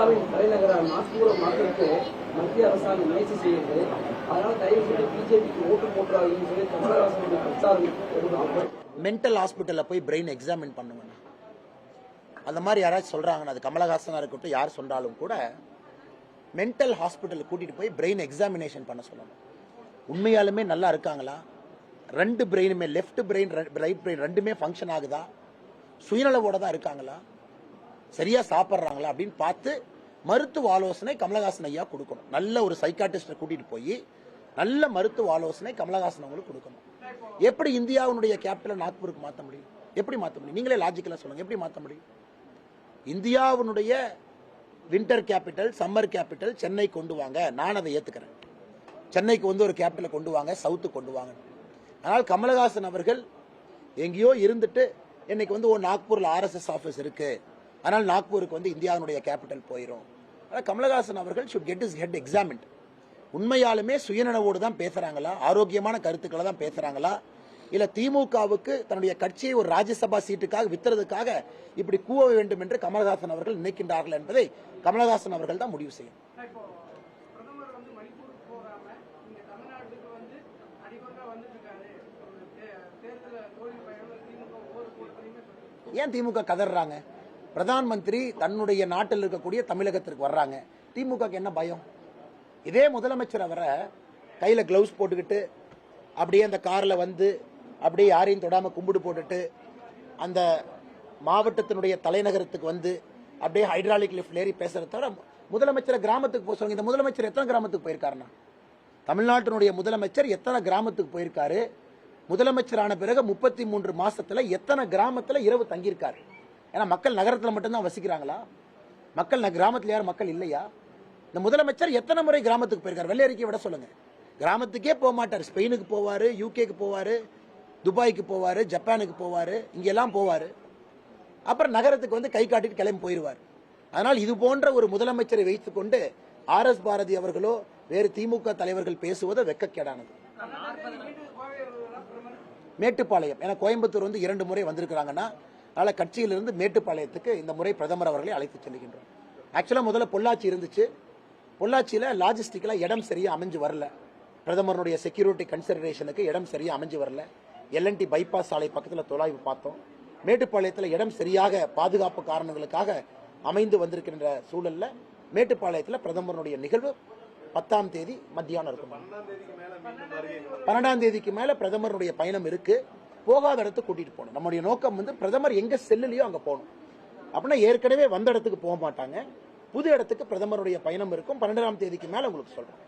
இந்தியாவின் தலைநகர நாக்பூரை மாற்றுறதுக்கு மத்திய அரசாங்கம் முயற்சி செய்யுது. அதனால தயவு செய்து பிஜேபிக்கு ஓட்டு போட்டுறாங்கன்னு சொல்லி கமலஹாசனுடைய பிரச்சாரம். மென்டல் ஹாஸ்பிட்டலில் போய் பிரெயின் எக்ஸாமின் பண்ணுங்க. அந்த மாதிரி யாராச்சும் சொல்றாங்கன்னா, அது கமலஹாசனா இருக்கட்டும் யார் சொன்னாலும் கூட மென்டல் ஹாஸ்பிட்டலுக்கு கூட்டிட்டு போய் பிரெயின் எக்ஸாமினேஷன் பண்ண சொல்லணும். உண்மையாலுமே நல்லா இருக்காங்களா, ரெண்டு பிரெயினுமே, லெஃப்ட் பிரெயின் ரைட் பிரெயின் ரெண்டுமே ஃபங்க்ஷன் ஆகுதா, சுயநலவோட தான் இருக்காங்களா, சரியா சாப்பிட்றாங்களா அப்படின்னு பார்த்து மருத்துவ ஆலோசனை கமலஹாசன் ஐயா கொடுக்கணும். நல்ல ஒரு சைக்காட்டிஸ்டை கூட்டிட்டு போய் நல்ல மருத்துவ ஆலோசனை கமலஹாசன் அவங்களுக்கு கொடுக்கணும். எப்படி இந்தியாவுடைய கேபிட்டல் நாக்பூருக்கு மாற்ற முடியும்? எப்படி மாற்ற முடியும்? நீங்களே லாஜிக்கலா சொல்லுங்க, எப்படி மாற்ற முடியும்? இந்தியாவுடைய winter capital, summer capital Chennai கொண்டு வாங்க, நான் அதை ஏத்துக்கிறேன். சென்னைக்கு வந்து ஒரு கேபிட்டலை கொண்டு வாங்க, சவுத்து கொண்டு வாங்க. ஆனால் கமலஹாசன் அவர்கள் எங்கேயோ இருந்துட்டு இன்னைக்கு வந்து நாக்பூர்ல RSS ஆபீஸ் இருக்கு, ஆனால் நாக்பூருக்கு வந்து இந்தியாவுடைய கேபிட்டல் போயிடும். கமலஹாசன் அவர்கள் should get his head examined. உண்மையாலுமே சுயநலவோடு தான் பேசுறாங்களா, ஆரோக்கியமான கருத்துக்களை தான் பேசுறாங்களா, இல்ல திமுகவுக்கு தன்னுடைய கட்சியை ஒரு ராஜ்யசபா சீட்டுக்காக வித்துறதுக்காக இப்படி கூவ வேண்டும் என்று கமலஹாசன் அவர்கள் நினைக்கின்றார்கள் என்பதை கமலஹாசன் அவர்கள் தான் முடிவு செய்யும். ஏன் திமுக கதறாங்க? பிரதான் மந்திரி தன்னுடைய நாட்டில் இருக்கக்கூடிய தமிழகத்திற்கு வர்றாங்க, திமுக என்ன பயம்? இதே முதலமைச்சர் அவரை கையில கிளவுஸ் போட்டுக்கிட்டு அப்படியே அந்த கார்ல வந்து அப்படியே யாரையும் தொடாம கும்பிடு போட்டுட்டு அந்த மாவட்டத்தினுடைய தலைநகரத்துக்கு வந்து அப்படியே ஹைட்ராலிக் லிஃப்ட் ஏறி பேசுறத தவிர முதலமைச்சர் கிராமத்துக்கு போக சொல்லுங்க. இந்த முதலமைச்சர் எத்தனை கிராமத்துக்கு போயிருக்காருன்னா, தமிழ்நாட்டினுடைய முதலமைச்சர் எத்தனை கிராமத்துக்கு போயிருக்காரு? முதலமைச்சரான பிறகு 33 மாசத்துல எத்தனை கிராமத்துல இரவு தங்கியிருக்காரு? ஏன்னா மக்கள் நகரத்துல மட்டும்தான் வசிக்கிறாங்களா? மக்கள் கிராமத்துல யாரும் மக்கள் இல்லையா? இந்த முதலமைச்சர் எத்தனை முறை கிராமத்துக்கு போயிருக்காரு? வெள்ளை அறிக்கை விட சொல்லுங்க. கிராமத்துக்கே போக மாட்டார். ஸ்பெயினுக்கு போவாரு, யூகேக்கு போவாரு, துபாய்க்கு போவாரு, ஜப்பானுக்கு போவாரு, இங்கெல்லாம் போவாரு. அப்புறம் நகரத்துக்கு வந்து கை காட்டிட்டு கிளம்பி போயிருவார். அதனால் இது போன்ற ஒரு முதலமைச்சரை வைத்துக் கொண்டு RS பாரதி அவர்களோ வேறு திமுக தலைவர்கள் பேசுவது வெட்கக்கேடானது. மேட்டுப்பாளையம், ஏன்னா கோயம்புத்தூர் வந்து 2 முறை வந்திருக்கிறாங்கன்னா, அதனால கட்சியிலிருந்து மேட்டுப்பாளையத்துக்கு இந்த முறை பிரதமர் அவர்களை அழைத்து செல்கின்றோம். ஆக்சுவலா முதல்ல பொள்ளாச்சி இருந்துச்சு. பொள்ளாச்சியில லாஜிஸ்டிக்கலா இடம் சரியா அமைஞ்சு வரல. பிரதமருடைய செக்யூரிட்டி கன்சிடரேஷனுக்கு இடம் சரியா அமைஞ்சு வரல. LNT பைபாஸ் சாலை பக்கத்தில் தொலைவு பார்த்தோம். மேட்டுப்பாளையத்தில் இடம் சரியாக பாதுகாப்பு காரணங்களுக்காக அமைந்து வந்திருக்கின்ற சூழல்ல மேட்டுப்பாளையத்தில் பிரதமருடைய நிகழ்வு 10ஆம் தேதி மத்தியானம் இருக்கும். 12ஆம் தேதிக்கு மேல பிரதமருடைய பயணம் இருக்கு. போகாத இடத்துக்கு கூட்டிட்டு போகணும். நம்முடைய நோக்கம் வந்து பிரதமர் எங்க செல்லுலையோ அங்க போகணும். அப்படின்னா ஏற்கனவே வந்த இடத்துக்கு போக மாட்டாங்க, புது இடத்துக்கு பிரதமருடைய பயணம் இருக்கும். 12ஆம் தேதிக்கு மேல உங்களுக்கு சொல்றேன்.